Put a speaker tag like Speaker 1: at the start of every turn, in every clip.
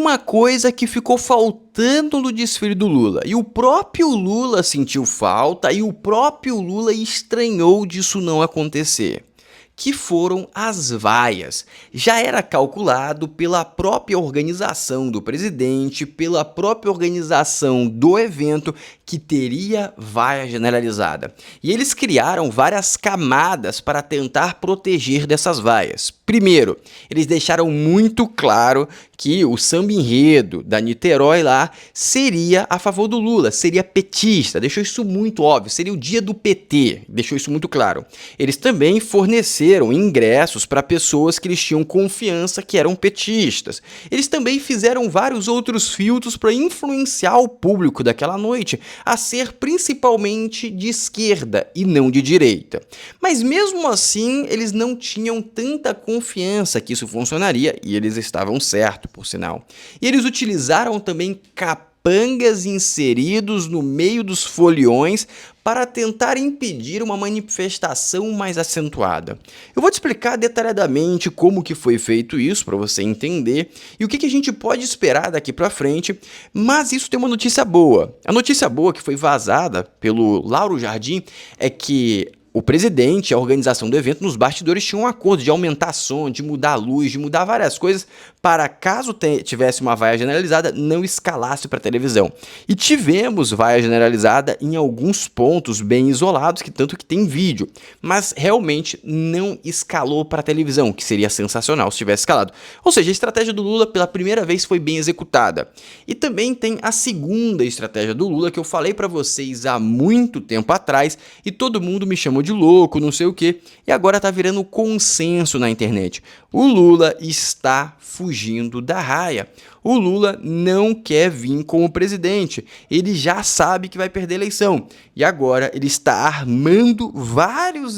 Speaker 1: uma coisa que ficou faltando no desfile do Lula. E o próprio Lula sentiu falta e o próprio Lula estranhou disso não acontecer. Que foram as vaias. Já era calculado pela própria organização do presidente, pela própria organização do evento, que teria vaia generalizada. E eles criaram várias camadas para tentar proteger dessas vaias. Primeiro, eles deixaram muito claro que o samba enredo da Niterói lá seria a favor do Lula, seria petista, deixou isso muito óbvio, seria o dia do PT, deixou isso muito claro. Eles também forneceram ingressos para pessoas que eles tinham confiança que eram petistas. Eles também fizeram vários outros filtros para influenciar o público daquela noite a ser principalmente de esquerda e não de direita. Mas mesmo assim, eles não tinham tanta confiança que isso funcionaria, e eles estavam certos, por sinal. E eles utilizaram também capangas inseridos no meio dos foliões para tentar impedir uma manifestação mais acentuada. Eu vou te explicar detalhadamente como que foi feito isso para você entender e o que a gente pode esperar daqui para frente, mas isso tem uma notícia boa. A notícia boa que foi vazada pelo Lauro Jardim é que o presidente, a organização do evento, nos bastidores tinham um acordo de aumentar som, de mudar a luz, de mudar várias coisas para, caso tivesse uma vaia generalizada, não escalasse para a televisão. E tivemos vaia generalizada em alguns pontos bem isolados, que tanto que tem vídeo, mas realmente não escalou para a televisão, que seria sensacional se tivesse escalado. Ou seja, a estratégia do Lula pela primeira vez foi bem executada. E também tem a segunda estratégia do Lula, que eu falei para vocês há muito tempo atrás, e todo mundo me chamou de louco, não sei o que, e agora tá virando consenso na internet. O Lula está fugindo da raia. O Lula não quer vir como presidente. Ele já sabe que vai perder a eleição. E agora ele está armando várias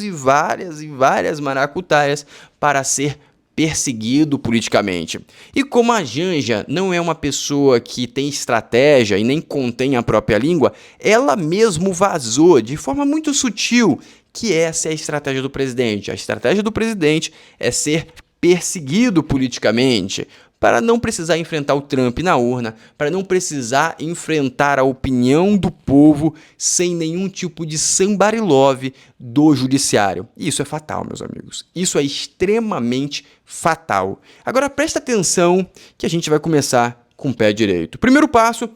Speaker 1: maracutaias para ser perseguido politicamente. E como a Janja não é uma pessoa que tem estratégia e nem contém a própria língua, ela mesmo vazou de forma muito sutil que essa é a estratégia do presidente. A estratégia do presidente é ser perseguido politicamente, para não precisar enfrentar o Trump na urna, para não precisar enfrentar a opinião do povo sem nenhum tipo de somebody love do judiciário. E isso é fatal, meus amigos. Isso é extremamente fatal. Agora presta atenção que a gente vai começar com o pé direito. Primeiro passo: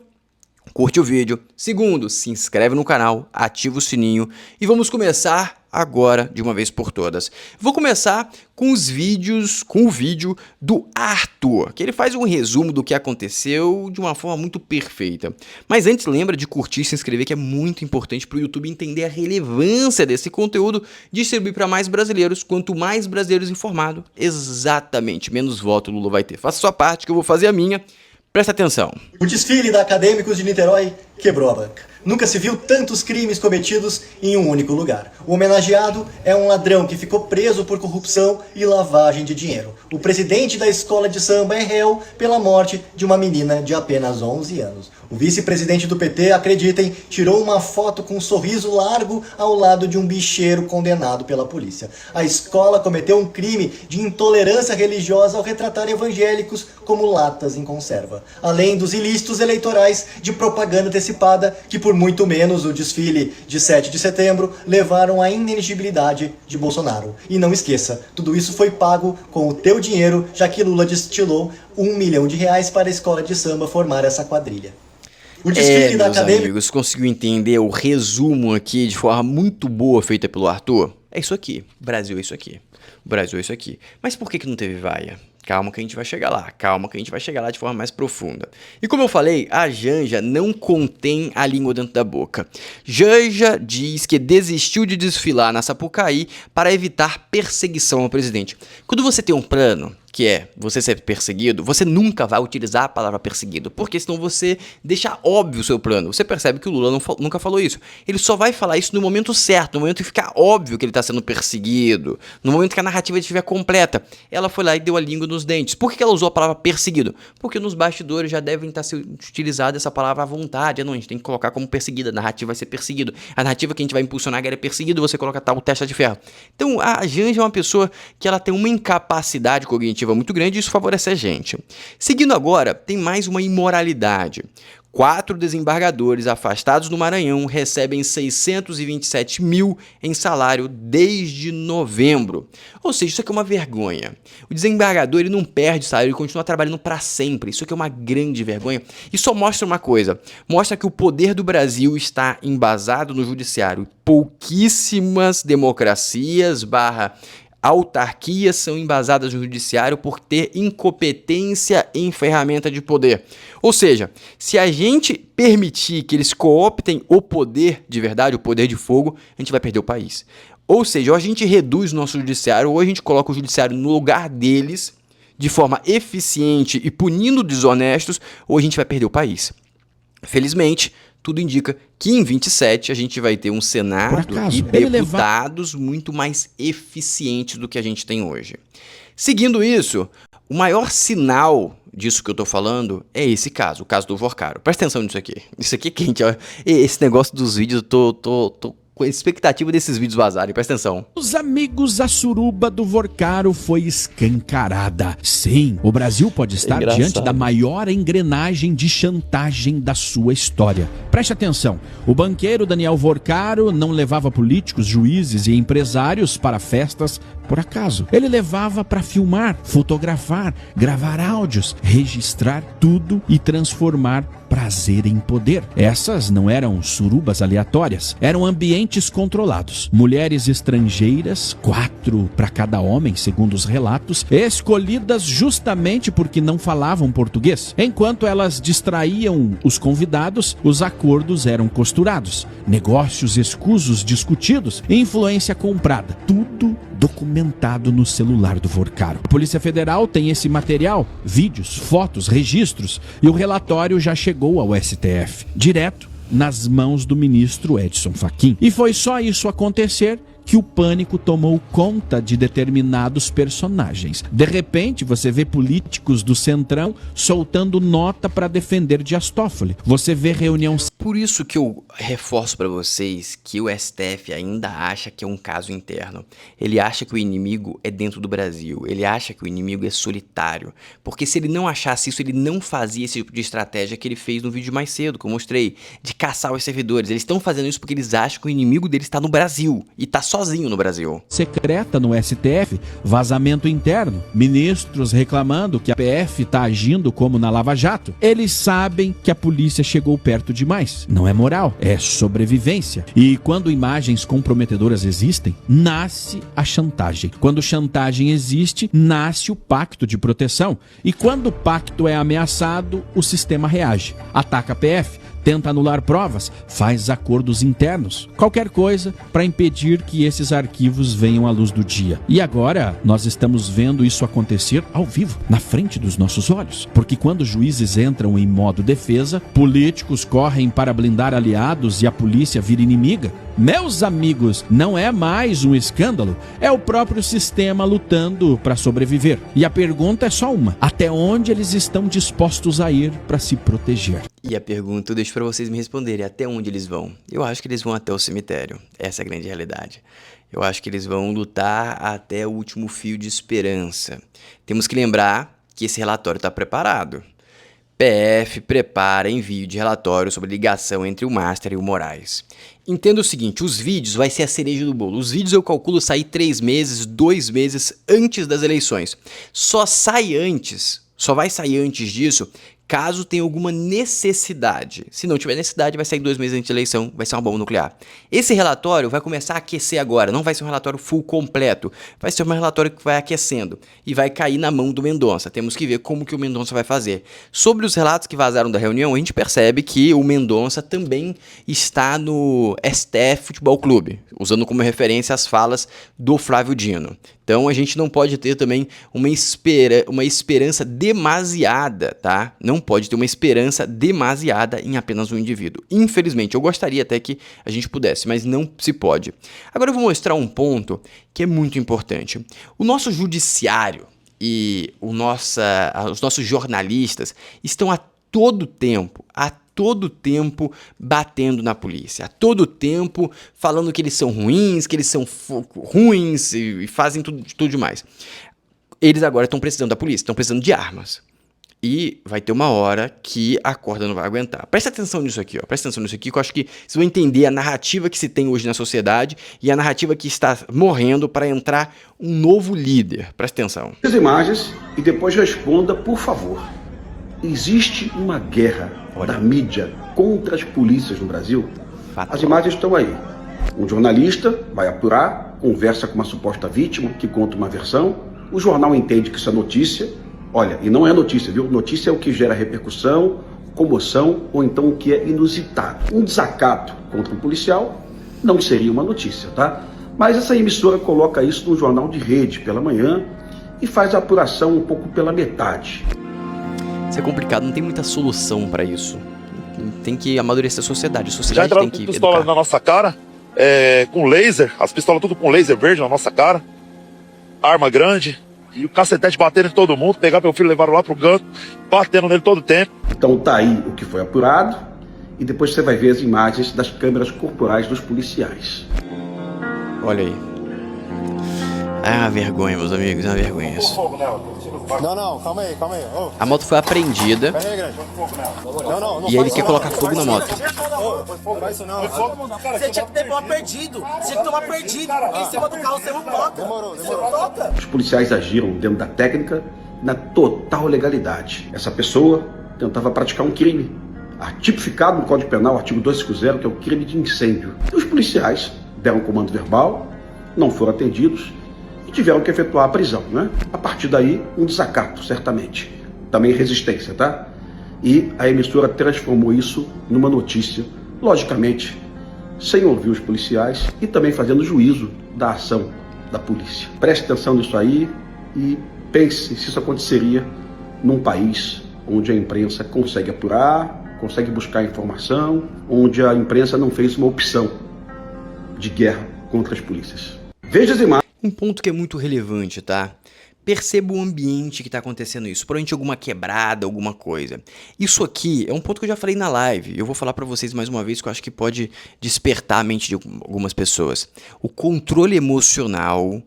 Speaker 1: curte o vídeo. Segundo, se inscreve no canal, ativa o sininho e vamos começar agora de uma vez por todas. Vou começar com o vídeo do Arthur, que ele faz um resumo do que aconteceu de uma forma muito perfeita. Mas antes, lembra de curtir e se inscrever, que é muito importante para o YouTube entender a relevância desse conteúdo, distribuir para mais brasileiros. Quanto mais brasileiros informados, exatamente, menos voto o Lula vai ter. Faça a sua parte que eu vou fazer a minha. Presta atenção.
Speaker 2: O desfile da Acadêmicos de Niterói quebrou a banca. Nunca se viu tantos crimes cometidos em um único lugar. O homenageado é um ladrão que ficou preso por corrupção e lavagem de dinheiro. O presidente da escola de samba é réu pela morte de uma menina de apenas 11 anos. O vice-presidente do PT, acreditem, tirou uma foto com um sorriso largo ao lado de um bicheiro condenado pela polícia. A escola cometeu um crime de intolerância religiosa ao retratar evangélicos como latas em conserva. Além dos ilícitos eleitorais de propaganda antecipada, que por muito menos o desfile de 7 de setembro levaram à inelegibilidade de Bolsonaro. E não esqueça, tudo isso foi pago com o teu dinheiro, já que Lula destilou R$1 milhão para a escola de samba formar essa quadrilha. O desfile da Acadêmica...
Speaker 1: amigos, conseguiu entender o resumo aqui de forma muito boa feita pelo Arthur? É isso aqui. Brasil é isso aqui. O Brasil é isso aqui. Mas por que não teve vaia? Calma que a gente vai chegar lá, calma que a gente vai chegar lá de forma mais profunda. E como eu falei, a Janja não contém a língua dentro da boca. Janja diz que desistiu de desfilar na Sapucaí para evitar perseguição ao presidente. Quando você tem um plano, que é você ser perseguido, você nunca vai utilizar a palavra perseguido, porque senão você deixa óbvio o seu plano. Você percebe que o Lula nunca falou isso. Ele só vai falar isso no momento certo, no momento que ficar óbvio que ele está sendo perseguido, no momento que a narrativa estiver completa. Ela foi lá e deu a língua nos dentes. Por que ela usou a palavra perseguido? Porque nos bastidores já devem estar sendo utilizada essa palavra à vontade. Não, a gente tem que colocar como perseguida, a narrativa vai ser perseguido. A narrativa que a gente vai impulsionar é perseguido, você coloca tal testa de ferro. Então a Janja é uma pessoa que ela tem uma incapacidade cognitiva punitiva muito grande e isso favorece a gente. Seguindo agora, tem mais uma imoralidade. 4 desembargadores afastados no Maranhão recebem 627 mil em salário desde novembro. Ou seja, isso aqui é uma vergonha. O desembargador ele não perde salário, ele continua trabalhando para sempre. Isso aqui é uma grande vergonha. E só mostra uma coisa, mostra que o poder do Brasil está embasado no judiciário. Pouquíssimas democracias autarquias são embasadas no judiciário por ter incompetência em ferramenta de poder. Ou seja, se a gente permitir que eles cooptem o poder de verdade, o poder de fogo, a gente vai perder o país. Ou seja, ou a gente reduz o nosso judiciário, ou a gente coloca o judiciário no lugar deles, de forma eficiente e punindo desonestos, ou a gente vai perder o país. Felizmente, tudo indica que em 27 a gente vai ter um Senado e deputados muito mais eficientes do que a gente tem hoje. Seguindo isso, o maior sinal disso que eu tô falando é esse caso, o caso do Vorcaro. Presta atenção nisso aqui. Isso aqui é quente, ó. Esse negócio dos vídeos, eu tô com a expectativa desses vídeos vazarem, presta atenção.
Speaker 3: Os amigos, a suruba do Vorcaro foi escancarada. Sim, o Brasil pode estar diante da maior engrenagem de chantagem da sua história. Preste atenção, o banqueiro Daniel Vorcaro não levava políticos, juízes e empresários para festas por acaso. Ele levava para filmar, fotografar, gravar áudios, registrar tudo e transformar prazer em poder. Essas não eram surubas aleatórias, eram ambientes controlados. Mulheres estrangeiras, 4 para cada homem, segundo os relatos, escolhidas justamente porque não falavam português. Enquanto elas distraíam os convidados, os acordos eram costurados. Negócios escusos discutidos, influência comprada. Tudo documentado no celular do Vorcaro. A Polícia Federal tem esse material, vídeos, fotos, registros, e o relatório já chegou ao STF, direto nas mãos do ministro Edson Fachin. E foi só isso acontecer que o pânico tomou conta de determinados personagens. De repente, você vê políticos do Centrão soltando nota para defender Dias Toffoli. Você vê reunião...
Speaker 1: Por isso que eu reforço para vocês que o STF ainda acha que é um caso interno. Ele acha que o inimigo é dentro do Brasil. Ele acha que o inimigo é solitário. Porque se ele não achasse isso, ele não fazia esse tipo de estratégia que ele fez no vídeo mais cedo, que eu mostrei, de caçar os servidores. Eles estão fazendo isso porque eles acham que o inimigo deles está no Brasil. E está sozinho no Brasil.
Speaker 3: Secreta no STF, vazamento interno, ministros reclamando que a PF está agindo como na Lava Jato. Eles sabem que a polícia chegou perto demais. Não é moral, é sobrevivência. E quando imagens comprometedoras existem, nasce a chantagem. Quando chantagem existe, nasce o pacto de proteção. E quando o pacto é ameaçado, o sistema reage. Ataca a PF, tenta anular provas, faz acordos internos, qualquer coisa para impedir que esses arquivos venham à luz do dia. E agora nós estamos vendo isso acontecer ao vivo, na frente dos nossos olhos. Porque quando juízes entram em modo defesa, políticos correm para blindar aliados e a polícia vira inimiga. Meus amigos, não é mais um escândalo, é o próprio sistema lutando para sobreviver. E a pergunta é só uma: até onde eles estão dispostos a ir para se proteger?
Speaker 1: E a pergunta eu deixo para vocês me responderem: até onde eles vão? Eu acho que eles vão até o cemitério. Essa é a grande realidade. Eu acho que eles vão lutar até o último fio de esperança. Temos que lembrar que esse relatório está preparado. PF prepara envio de relatório sobre ligação entre o Master e o Moraes. Entenda o seguinte, os vídeos vai ser a cereja do bolo. Os vídeos eu calculo sair 3 meses, 2 meses antes das eleições. Só vai sair antes disso caso tenha alguma necessidade. Se não tiver necessidade, vai sair 2 meses antes da eleição, vai ser uma bomba nuclear. Esse relatório vai começar a aquecer agora, não vai ser um relatório full completo, vai ser um relatório que vai aquecendo e vai cair na mão do Mendonça. Temos que ver como que o Mendonça vai fazer. Sobre os relatos que vazaram da reunião, a gente percebe que o Mendonça também está no STF Futebol Clube, usando como referência as falas do Flávio Dino. Então a gente não pode ter também uma esperança demasiada, tá? Não pode ter uma esperança demasiada em apenas um indivíduo. Infelizmente, eu gostaria até que a gente pudesse, mas não se pode. Agora eu vou mostrar um ponto que é muito importante. O nosso judiciário e os nossos jornalistas estão a todo tempo batendo na polícia, a todo tempo falando que eles são ruins, e fazem tudo demais. eles agora estão precisando da polícia, estão precisando de armas. E vai ter uma hora que a corda não vai aguentar. Presta atenção nisso aqui, ó. Presta atenção nisso aqui, que eu acho que vocês vão entender a narrativa que se tem hoje na sociedade e a narrativa que está morrendo para entrar um novo líder. Presta atenção.
Speaker 4: As imagens e depois responda, por favor. Existe uma guerra da mídia contra as polícias no Brasil?
Speaker 1: Fato.
Speaker 4: As imagens estão aí. Um jornalista vai apurar, conversa com uma suposta vítima que conta uma versão. O jornal entende que isso é notícia. Olha, e não é notícia, viu? Notícia é o que gera repercussão, comoção ou então o que é inusitado. Um desacato contra um policial não seria uma notícia, tá? Mas essa emissora coloca isso no jornal de rede pela manhã e faz a apuração um pouco pela metade.
Speaker 1: Isso é complicado, não tem muita solução para isso. Tem que amadurecer a sociedade. A
Speaker 5: Já
Speaker 1: sociedade
Speaker 5: entraram
Speaker 1: tem
Speaker 5: com
Speaker 1: que
Speaker 5: pistola
Speaker 1: educar.
Speaker 5: na nossa cara, com laser, as pistolas tudo com laser verde na nossa cara, arma grande, e o cacetete batendo em todo mundo, pegar meu filho, levaram lá pro canto, batendo nele todo o tempo.
Speaker 4: Então tá aí o que foi apurado e depois você vai ver as imagens das câmeras corporais dos policiais.
Speaker 1: Olha aí. É uma vergonha, meus amigos, é uma vergonha isso.
Speaker 6: Não, calma aí. Ô,
Speaker 1: A moto foi apreendida
Speaker 6: pera aí, grande. Não
Speaker 1: e ele quer colocar fogo na moto.
Speaker 6: Não faz isso não.
Speaker 7: Você tinha que ter tomar perdido. Você tinha que tomar perdido. Em cima do carro você não toca.
Speaker 6: Demorou.
Speaker 7: Você não toca.
Speaker 4: Os policiais agiram dentro da técnica na total legalidade. Essa pessoa tentava praticar um crime, tipificado no Código Penal, artigo 250, que é o crime de incêndio. E os policiais deram comando verbal, não foram atendidos e tiveram que efetuar a prisão, né? A partir daí, um desacato, certamente. Também resistência, tá? E a emissora transformou isso numa notícia, logicamente, sem ouvir os policiais e também fazendo juízo da ação da polícia. Preste atenção nisso aí e pense se isso aconteceria num país onde a imprensa consegue apurar, consegue buscar informação, onde a imprensa não fez uma opção de guerra contra as polícias. Veja as imagens.
Speaker 1: Um ponto que é muito relevante, tá? Perceba o ambiente que está acontecendo isso. Provavelmente alguma quebrada, alguma coisa. Isso aqui é um ponto que eu já falei na live. Eu vou falar para vocês mais uma vez que eu acho que pode despertar a mente de algumas pessoas. O controle emocional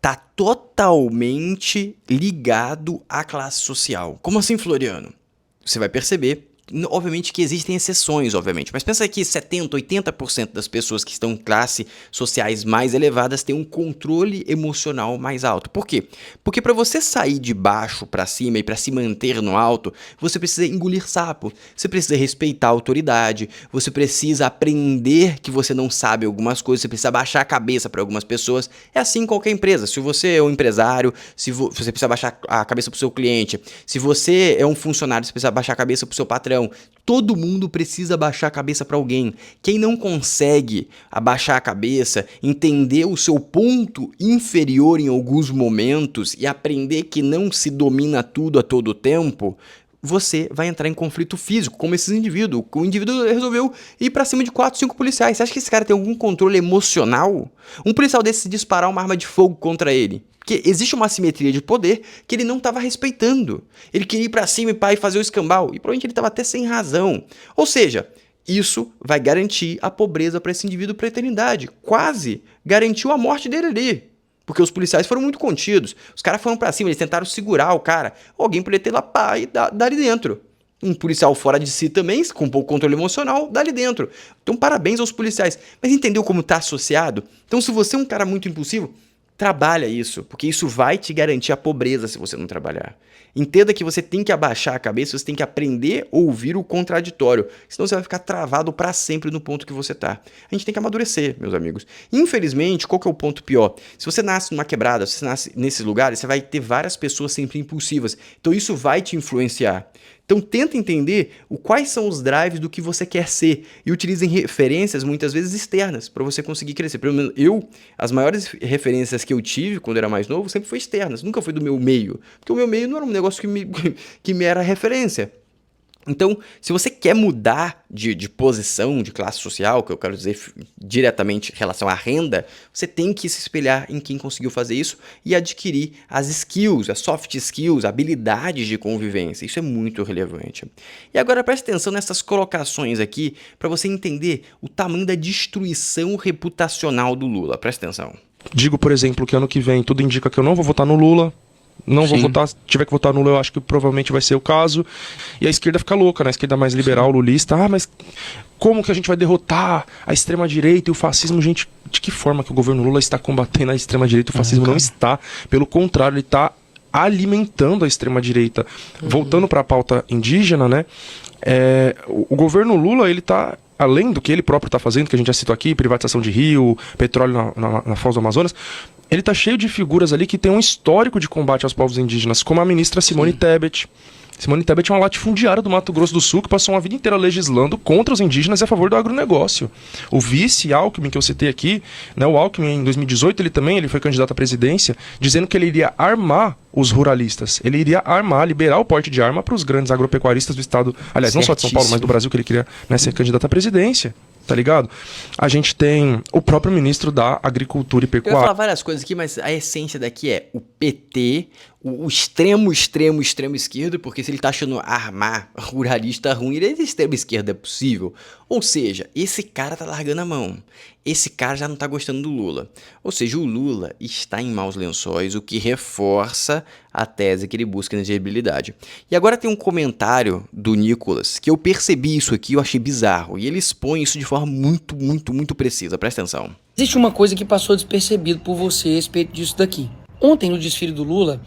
Speaker 1: tá totalmente ligado à classe social. Como assim, Floriano? Você vai perceber. Obviamente que existem exceções, obviamente, mas pensa que 70%, 80% das pessoas que estão em classes sociais mais elevadas têm um controle emocional mais alto. Por quê? Porque para você sair de baixo para cima e para se manter no alto, você precisa engolir sapo, você precisa respeitar a autoridade, você precisa aprender que você não sabe algumas coisas, você precisa baixar a cabeça para algumas pessoas. É assim em qualquer empresa. Se você é um empresário, se você precisa baixar a cabeça para o seu cliente, se você é um funcionário, você precisa baixar a cabeça para o seu patrão. Todo mundo precisa abaixar a cabeça para alguém. Quem não consegue abaixar a cabeça, entender o seu ponto inferior em alguns momentos e aprender que não se domina tudo a todo tempo, você vai entrar em conflito físico, como esses indivíduos. O indivíduo resolveu ir pra cima de 4, 5 policiais. Você acha que esse cara tem algum controle emocional? Um policial desse se disparar uma arma de fogo contra ele. Porque existe uma assimetria de poder que ele não estava respeitando. Ele queria ir pra cima e fazer o escambau. E provavelmente ele estava até sem razão. Ou seja, isso vai garantir a pobreza para esse indivíduo para a eternidade. Quase garantiu a morte dele ali. Porque os policiais foram muito contidos. Os caras foram pra cima, eles tentaram segurar o cara. Alguém poderia ter lá pá e dar ali dentro. Um policial fora de si também, com pouco controle emocional, dá ali dentro. Então parabéns aos policiais. Mas entendeu como está associado? Então se você é um cara muito impulsivo, trabalha isso, porque isso vai te garantir a pobreza se você não trabalhar. Entenda que você tem que abaixar a cabeça, você tem que aprender a ouvir o contraditório, senão você vai ficar travado para sempre no ponto que você tá. A gente tem que amadurecer, meus amigos. Infelizmente, qual que é o ponto pior? Se você nasce numa quebrada, se você nasce nesses lugares, você vai ter várias pessoas sempre impulsivas. Então isso vai te influenciar. Então tenta entender quais são os drives do que você quer ser e utilize referências muitas vezes externas para você conseguir crescer. Pelo menos as maiores referências que eu tive quando eu era mais novo sempre foi externas, nunca foi do meu meio, porque o meu meio não era um negócio que me era referência. Então, se você quer mudar de posição, de classe social, que eu quero dizer diretamente em relação à renda, você tem que se espelhar em quem conseguiu fazer isso e adquirir as skills, as soft skills, habilidades de convivência. Isso é muito relevante. E agora preste atenção nessas colocações aqui para você entender o tamanho da destruição reputacional do Lula. Preste atenção.
Speaker 8: Digo, por exemplo, que ano que vem tudo indica que eu não vou votar no Lula, Não vou
Speaker 1: Sim.
Speaker 8: votar, se tiver que votar nulo, eu acho que provavelmente vai ser o caso. E a esquerda fica louca, né? A esquerda mais liberal, lulista. Ah, mas como que a gente vai derrotar a extrema-direita e o fascismo? Gente, de que forma que o governo Lula está combatendo a extrema-direita? O fascismo não está. Pelo contrário, ele está alimentando a extrema-direita. Voltando para a pauta indígena, né? O governo Lula, ele está, além do que ele próprio está fazendo, que a gente já citou aqui, privatização de rio, petróleo na Foz do Amazonas, ele está cheio de figuras ali que tem um histórico de combate aos povos indígenas, como a ministra Simone Tebet. Simone Tebet é uma latifundiária do Mato Grosso do Sul que passou uma vida inteira legislando contra os indígenas e a favor do agronegócio. O vice Alckmin, que eu citei aqui, né, o Alckmin em 2018, ele foi candidato à presidência, dizendo que ele iria armar os ruralistas. Ele iria liberar o porte de arma para os grandes agropecuaristas do estado, aliás, não só de São Paulo, mas do Brasil, que ele queria, né, ser candidato à presidência. Tá ligado? A gente tem o próprio ministro da Agricultura e
Speaker 1: Eu ia
Speaker 8: Pecuária.
Speaker 1: falar várias coisas aqui, mas a essência daqui é o PT, o extremo esquerdo, porque se ele tá achando armar ruralista ruim, ele é de extrema esquerda, é possível. Ou seja, esse cara tá largando a mão. Esse cara já não tá gostando do Lula. Ou seja, o Lula está em maus lençóis, o que reforça a tese que ele busca na elegibilidade. E agora tem um comentário do Nicolas, que eu percebi isso aqui, eu achei bizarro, e ele expõe isso de forma muito precisa, presta atenção.
Speaker 9: Existe uma coisa que passou despercebido por você a respeito disso daqui. Ontem, no desfile do Lula,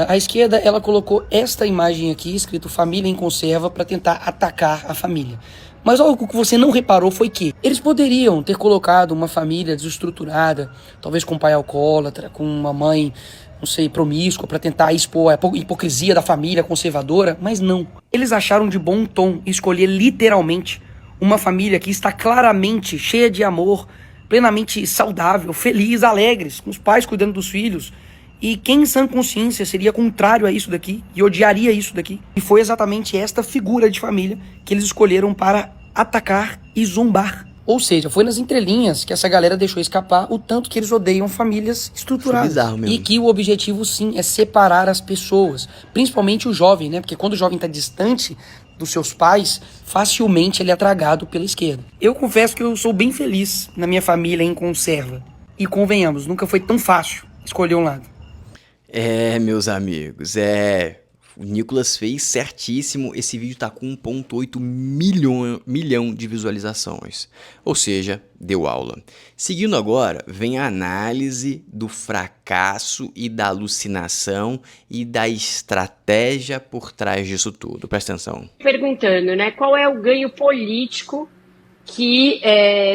Speaker 9: a esquerda ela colocou esta imagem aqui, escrito Família em Conserva, para tentar atacar a família. Mas algo que você não reparou foi que eles poderiam ter colocado uma família desestruturada, talvez com um pai alcoólatra, com uma mãe, não sei, promíscua, para tentar expor a hipocrisia da família conservadora, mas não. Eles acharam de bom tom escolher literalmente uma família que está claramente cheia de amor, plenamente saudável, feliz, alegres, com os pais cuidando dos filhos. E quem em sã consciência seria contrário a isso daqui e odiaria isso daqui? E foi exatamente esta figura de família que eles escolheram para atacar e zombar. Ou seja, foi nas entrelinhas que essa galera deixou escapar o tanto que eles odeiam famílias estruturadas.
Speaker 1: Foi bizarro mesmo.
Speaker 9: E que o objetivo, sim, é separar as pessoas. Principalmente o jovem, né? Porque quando o jovem está distante dos seus pais, facilmente ele é tragado pela esquerda. Eu confesso que eu sou bem feliz na minha família em conserva. E convenhamos, nunca foi tão fácil escolher um lado.
Speaker 1: Meus amigos, o Nicolas fez certíssimo, esse vídeo tá com 1,8 milhão de visualizações, ou seja, deu aula. Seguindo agora, vem a análise do fracasso e da alucinação e da estratégia por trás disso tudo, presta atenção.
Speaker 10: Perguntando, né, qual é o ganho político que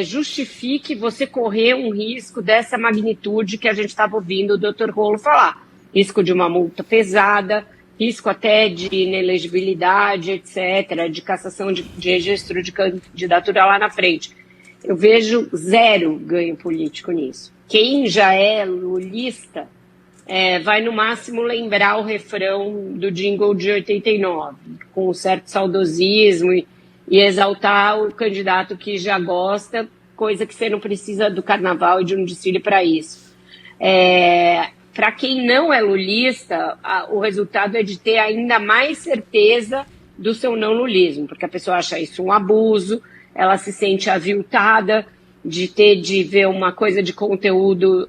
Speaker 10: justifique você correr um risco dessa magnitude que a gente estava ouvindo o Dr. Rolo falar. Risco de uma multa pesada, risco até de inelegibilidade, etc., de cassação de registro de candidatura lá na frente. Eu vejo zero ganho político nisso. Quem já é lulista vai no máximo lembrar o refrão do jingle de 89, com um certo saudosismo e exaltar o candidato que já gosta, coisa que você não precisa do carnaval e de um desfile para isso. Para quem não é lulista, o resultado é de ter ainda mais certeza do seu não lulismo, porque a pessoa acha isso um abuso, ela se sente aviltada de ver uma coisa de conteúdo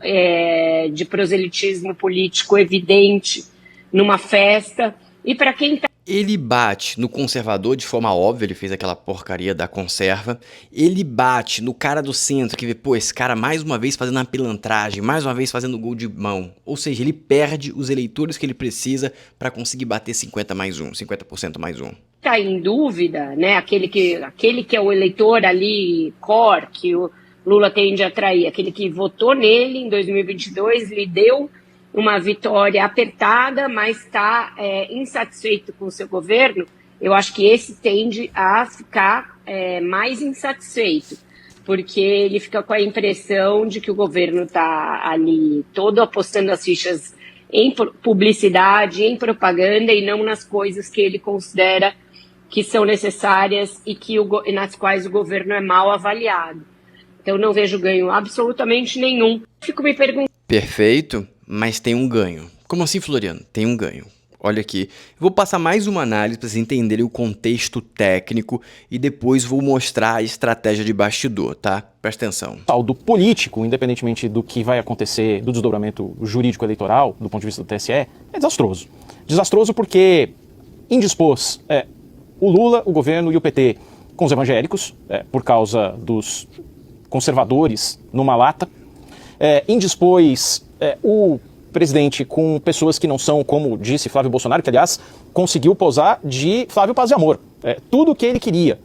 Speaker 10: de proselitismo político evidente numa festa. E para quem está
Speaker 1: Ele bate no conservador de forma óbvia, ele fez aquela porcaria da conserva. Ele bate no cara do centro, que vê, pô, esse cara mais uma vez fazendo uma pilantragem, mais uma vez fazendo gol de mão. Ou seja, ele perde os eleitores que ele precisa para conseguir bater 50% mais um.
Speaker 10: Tá em dúvida, né? Aquele que é o eleitor ali, core, que o Lula tende a atrair, aquele que votou nele em 2022, lhe deu uma vitória apertada, mas está insatisfeito com o seu governo. Eu acho que esse tende a ficar mais insatisfeito, porque ele fica com a impressão de que o governo está ali todo apostando as fichas em publicidade, em propaganda e não nas coisas que ele considera que são necessárias e nas quais o governo é mal avaliado. Então não vejo ganho absolutamente nenhum. Fico me perguntando...
Speaker 1: Perfeito, mas tem um ganho. Como assim, Floriano? Tem um ganho. Olha aqui, eu vou passar mais uma análise para vocês entenderem o contexto técnico e depois vou mostrar a estratégia de bastidor, tá? Presta atenção.
Speaker 11: Do político, independentemente do que vai acontecer, do desdobramento jurídico eleitoral, do ponto de vista do TSE, é desastroso. Desastroso porque indispôs o Lula, o governo e o PT com os evangélicos, por causa dos conservadores numa lata, indispôs o presidente com pessoas que não são, como disse Flávio Bolsonaro, que aliás conseguiu posar de Flávio Paz e Amor. Tudo o que ele queria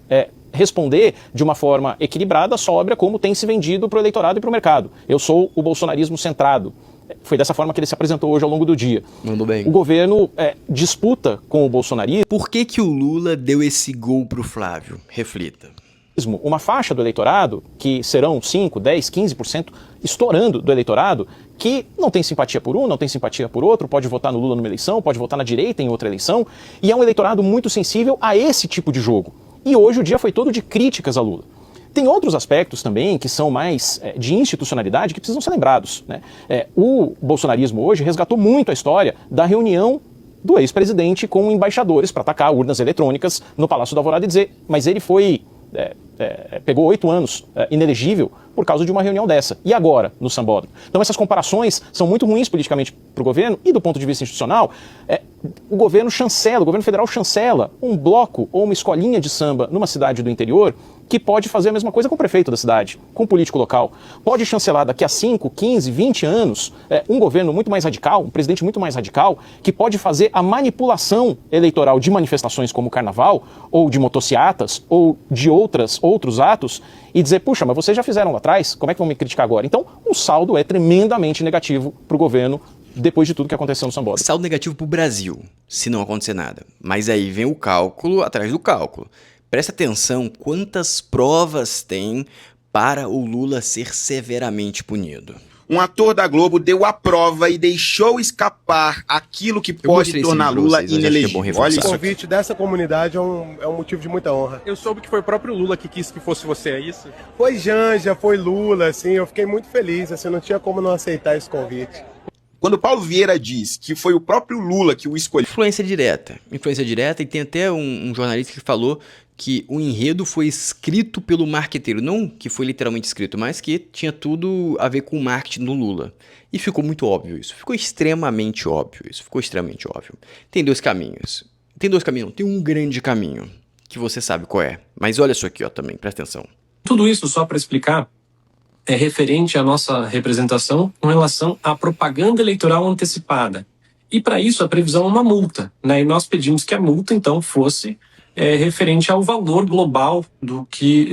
Speaker 11: responder de uma forma equilibrada, sóbria, como tem se vendido para o eleitorado e para o mercado. Eu sou o bolsonarismo centrado. Foi dessa forma que ele se apresentou hoje ao longo do dia.
Speaker 1: Mandou bem.
Speaker 11: O governo disputa com o bolsonarismo.
Speaker 1: Por que o Lula deu esse gol pro Flávio? Reflita.
Speaker 11: Uma faixa do eleitorado, que serão 5, 10, 15% estourando do eleitorado, que não tem simpatia por um, não tem simpatia por outro, pode votar no Lula numa eleição, pode votar na direita em outra eleição, e é um eleitorado muito sensível a esse tipo de jogo. E hoje o dia foi todo de críticas a Lula. Tem outros aspectos também que são mais de institucionalidade que precisam ser lembrados, né? O bolsonarismo hoje resgatou muito a história da reunião do ex-presidente com embaixadores para atacar urnas eletrônicas no Palácio da Alvorada e dizer, mas ele foi... pegou 8 anos inelegível por causa de uma reunião dessa. E agora, no Sambódromo? Então essas comparações são muito ruins politicamente para o governo e do ponto de vista institucional. O governo federal chancela um bloco ou uma escolinha de samba numa cidade do interior que pode fazer a mesma coisa com o prefeito da cidade, com o político local. Pode chancelar daqui a 5, 15, 20 anos um governo muito mais radical, um presidente muito mais radical, que pode fazer a manipulação eleitoral de manifestações como o Carnaval, ou de motociatas, ou de outros atos, e dizer, puxa, mas vocês já fizeram lá atrás, como é que vão me criticar agora? Então, o saldo é tremendamente negativo para o governo depois de tudo que aconteceu no Sambódromo.
Speaker 1: Saldo negativo para o Brasil, se não acontecer nada. Mas aí vem o cálculo atrás do cálculo. Presta atenção quantas provas tem para o Lula ser severamente punido.
Speaker 12: Um ator da Globo deu a prova e deixou escapar aquilo que pode tornar Lula inelegível.
Speaker 6: Olha, o convite dessa comunidade é um motivo de muita honra.
Speaker 8: Eu soube que foi o próprio Lula que quis que fosse você, é isso?
Speaker 6: Foi Janja, foi Lula, assim, eu fiquei muito feliz, assim, não tinha como não aceitar esse convite.
Speaker 12: Quando Paulo Vieira diz que foi o próprio Lula que o escolheu...
Speaker 1: Influência direta, e tem até um jornalista que falou que o enredo foi escrito pelo marqueteiro, não que foi literalmente escrito, mas que tinha tudo a ver com o marketing do Lula. E ficou muito óbvio isso, ficou extremamente óbvio. Tem dois caminhos, tem um grande caminho, que você sabe qual é. Mas olha isso aqui, ó, também, presta atenção.
Speaker 13: Tudo isso, só para explicar, é referente à nossa representação com relação à propaganda eleitoral antecipada. E para isso a previsão é uma multa, né? E nós pedimos que a multa então fosse referente ao valor global do que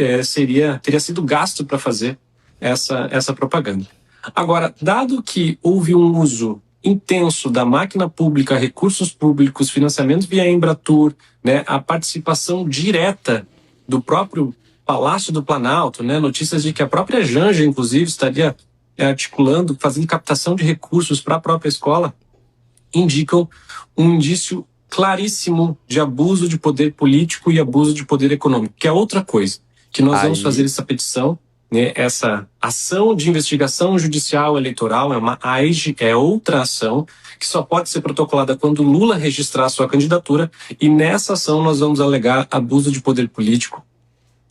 Speaker 13: teria sido gasto para fazer essa propaganda. Agora, dado que houve um uso intenso da máquina pública, recursos públicos, financiamento via Embratur, né, a participação direta do próprio Palácio do Planalto, né, notícias de que a própria Janja, inclusive, estaria articulando, fazendo captação de recursos para a própria escola, indicam um indício claríssimo de abuso de poder político e abuso de poder econômico, que é outra coisa, que nós vamos fazer essa petição, né, essa ação de investigação judicial eleitoral, é uma AIGE, é outra ação, que só pode ser protocolada quando Lula registrar sua candidatura, e nessa ação nós vamos alegar abuso de poder político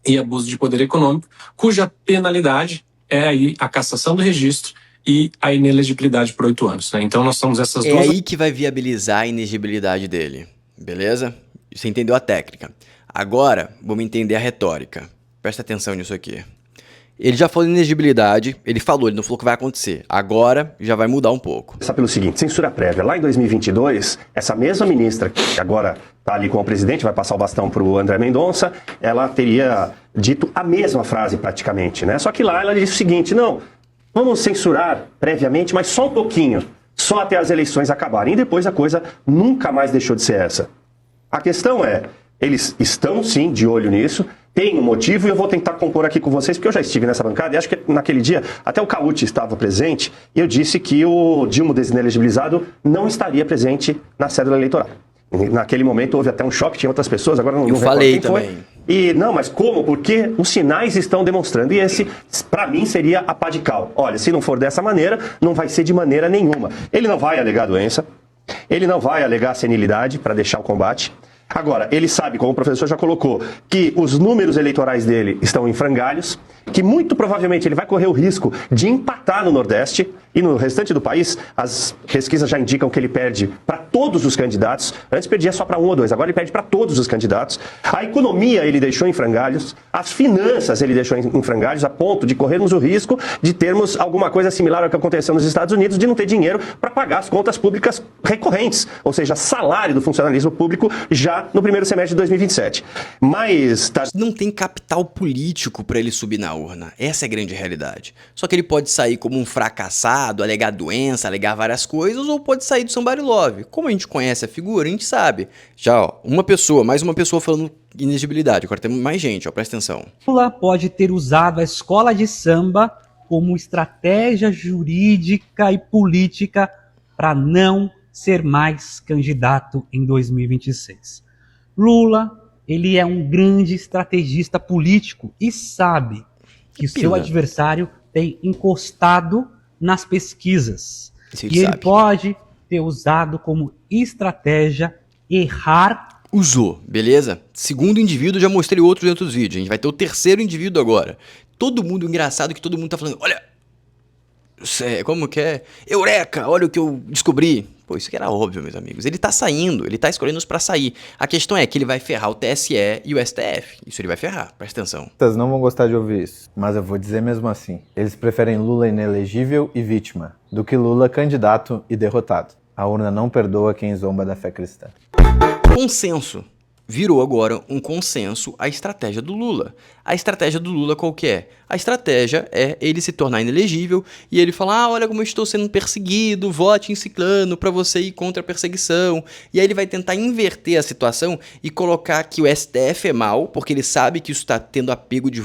Speaker 13: e abuso de poder econômico, cuja penalidade é aí a cassação do registro e a inelegibilidade por 8 anos. Né? Então nós temos essas duas...
Speaker 1: É aí que vai viabilizar a inegibilidade dele, beleza? Você entendeu a técnica. Agora, vamos entender a retórica. Presta atenção nisso aqui. Ele já falou de inegibilidade, ele não falou que vai acontecer. Agora já vai mudar um pouco.
Speaker 14: Só pelo seguinte, censura prévia. Lá em 2022, essa mesma ministra, que agora está ali com o presidente, vai passar o bastão para o André Mendonça, ela teria dito a mesma frase praticamente, né? Só que lá ela disse o seguinte, não, vamos censurar previamente, mas só um pouquinho, só até as eleições acabarem. E depois a coisa nunca mais deixou de ser essa. A questão é, eles estão sim de olho nisso, tem um motivo e eu vou tentar compor aqui com vocês, porque eu já estive nessa bancada e acho que naquele dia até o Cauti estava presente e eu disse que o Dilma desinelegibilizado não estaria presente na cédula eleitoral. Naquele momento houve até um choque, tinha outras pessoas, agora não
Speaker 1: falei também.
Speaker 14: Foi. E não, mas como? Porque os sinais estão demonstrando. E esse, para mim, seria a pá de cal. Olha, se não for dessa maneira, não vai ser de maneira nenhuma. Ele não vai alegar doença, Ele não vai alegar senilidade para deixar o combate. Agora, ele sabe, como o professor já colocou, que os números eleitorais dele estão em frangalhos, que muito provavelmente ele vai correr o risco de empatar no Nordeste e no restante do país. As pesquisas já indicam que ele perde para todos os candidatos. Antes perdia só para um ou dois, agora ele perde para todos os candidatos. A economia ele deixou em frangalhos, as finanças ele deixou em frangalhos, a ponto de corrermos o risco de termos alguma coisa similar ao que aconteceu nos Estados Unidos, de não ter dinheiro para pagar as contas públicas recorrentes, ou seja, salário do funcionalismo público já no primeiro semestre de 2027. Mas
Speaker 1: não tem capital político para ele subir na urna. Essa é a grande realidade. Só que ele pode sair como um fracassado, alegar doença, alegar várias coisas, ou pode sair do somebody love. Como a gente conhece a figura, a gente sabe. Já, ó, mais uma pessoa falando inelegibilidade. Agora tem mais gente, ó, presta atenção.
Speaker 15: Lula pode ter usado a escola de samba como estratégia jurídica e política para não ser mais candidato em 2026. Lula, ele é um grande estrategista político e sabe que o seu adversário tem encostado nas pesquisas. E ele pode ter usado como estratégia errar.
Speaker 1: Usou, beleza? Segundo indivíduo, já mostrei outros dentro dos vídeos. A gente vai ter o terceiro indivíduo agora. Todo mundo, engraçado que todo mundo tá falando, olha, como que é? Eureka, olha o que eu descobri. Pô, isso que era óbvio, meus amigos. Ele tá saindo, ele tá escolhendo-os pra sair. A questão é que ele vai ferrar o TSE e o STF. Isso ele vai ferrar, presta atenção.
Speaker 16: Vocês não vão gostar de ouvir isso, mas eu vou dizer mesmo assim. Eles preferem Lula inelegível e vítima, do que Lula candidato e derrotado. A urna não perdoa quem zomba da fé cristã.
Speaker 1: Consenso. Virou agora um consenso a estratégia do Lula. A estratégia do Lula qual que é? A estratégia é ele se tornar inelegível e ele falar, olha como eu estou sendo perseguido, vote em ciclano para você ir contra a perseguição. E aí ele vai tentar inverter a situação e colocar que o STF é mau, porque ele sabe que isso está tendo apelo de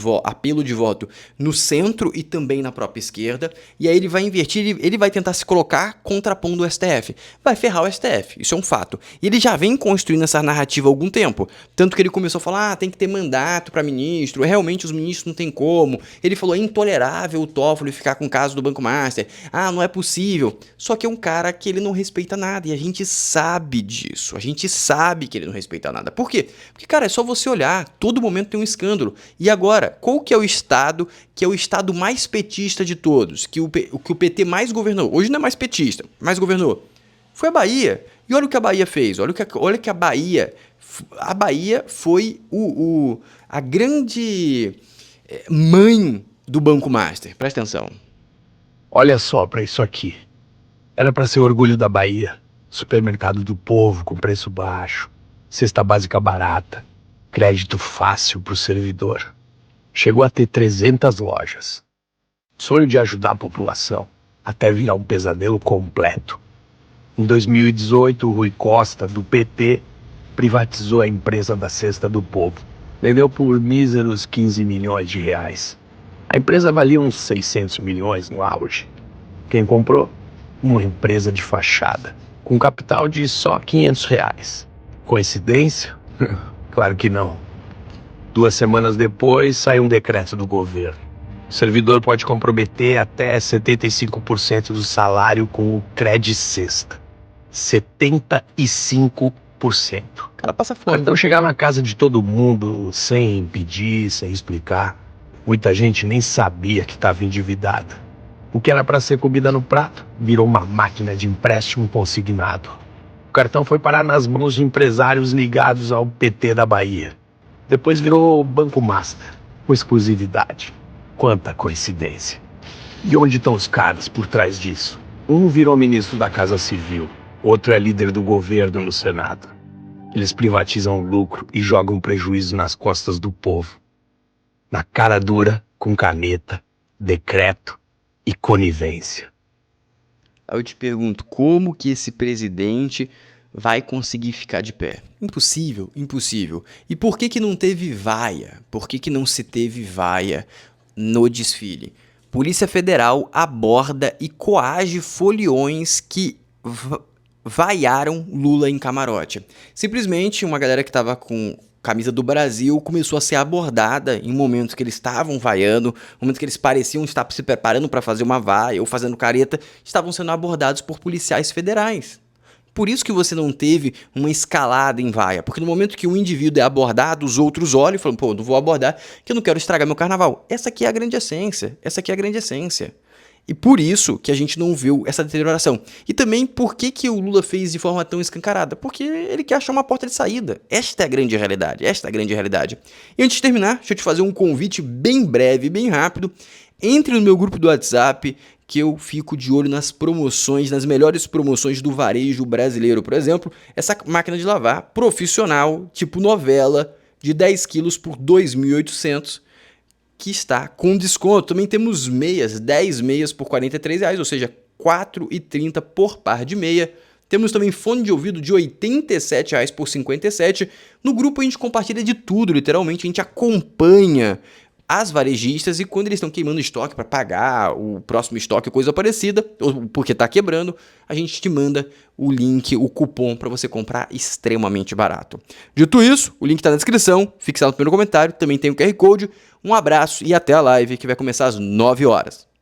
Speaker 1: voto no centro e também na própria esquerda. E aí ele vai invertir, ele vai tentar se colocar contrapondo o STF. Vai ferrar o STF, isso é um fato. E ele já vem construindo essa narrativa há algum tempo. Tanto que ele começou a falar, tem que ter mandato para ministro, realmente os ministros não tem como. Ele falou, é intolerável o Toffoli ficar com o caso do Banco Master. Ah, não é possível. Só que é um cara que ele não respeita nada e a gente sabe disso. A gente sabe que ele não respeita nada. Por quê? Porque, cara, é só você olhar. Todo momento tem um escândalo. E agora, qual que é o estado que é o estado mais petista de todos? Que o PT mais governou. Hoje não é mais petista, mais governou. Foi a Bahia. E olha o que a Bahia fez. Olha que a Bahia... A Bahia foi a grande mãe do Banco Master. Presta atenção.
Speaker 17: Olha só para isso aqui. Era para ser orgulho da Bahia. Supermercado do povo com preço baixo. Cesta básica barata. Crédito fácil para o servidor. Chegou a ter 300 lojas. Sonho de ajudar a população. Até virar um pesadelo completo. Em 2018, o Rui Costa, do PT, privatizou a empresa da Cesta do Povo. Vendeu por míseros 15 milhões de reais. A empresa valia uns 600 milhões no auge. Quem comprou? Uma empresa de fachada, com capital de só 500 reais. Coincidência? Claro que não. 2 semanas depois, saiu um decreto do governo. O servidor pode comprometer até 75% do salário com o Cred Cesta. 75%. O
Speaker 1: cara passa fome.
Speaker 17: Então chegar na casa de todo mundo sem pedir, sem explicar. Muita gente nem sabia que estava endividada. O que era para ser comida no prato virou uma máquina de empréstimo consignado. O cartão foi parar nas mãos de empresários ligados ao PT da Bahia. Depois virou Banco Master, com exclusividade. Quanta coincidência. E onde estão os caras por trás disso? Um virou ministro da Casa Civil, outro é líder do governo no Senado. Eles privatizam o lucro e jogam prejuízo nas costas do povo. Na cara dura, com caneta, decreto e conivência.
Speaker 1: Aí eu te pergunto, como que esse presidente vai conseguir ficar de pé? Impossível, impossível. E por que não teve vaia? Por que não se teve vaia no desfile? Polícia Federal aborda e coage foliões que vaiaram Lula em camarote. Simplesmente uma galera que estava com camisa do Brasil começou a ser abordada em momentos que eles estavam vaiando, momentos que eles pareciam estar se preparando para fazer uma vaia ou fazendo careta, estavam sendo abordados por policiais federais. Por isso que você não teve uma escalada em vaia, porque no momento que um indivíduo é abordado, os outros olham e falam, pô, não vou abordar, que eu não quero estragar meu carnaval. Essa aqui é a grande essência, E por isso que a gente não viu essa deterioração. E também por que o Lula fez de forma tão escancarada? Porque ele quer achar uma porta de saída. Esta é a grande realidade, E antes de terminar, deixa eu te fazer um convite bem breve, bem rápido. Entre no meu grupo do WhatsApp, que eu fico de olho nas promoções, nas melhores promoções do varejo brasileiro. Por exemplo, essa máquina de lavar profissional, tipo novela, de 10 quilos por 2.800, que está com desconto. Também temos meias, 10 meias por R$ 43,00, ou seja, R$ 4,30 por par de meia. Temos também fone de ouvido de R$ 87,00 por R$ 57,00. No grupo a gente compartilha de tudo, literalmente, a gente acompanha as varejistas e quando eles estão queimando estoque para pagar o próximo estoque, coisa parecida, ou porque está quebrando, a gente te manda o link, o cupom para você comprar extremamente barato. Dito isso, o link está na descrição, fixado no primeiro comentário, também tem o QR Code. Um abraço e até a live que vai começar às 9 horas.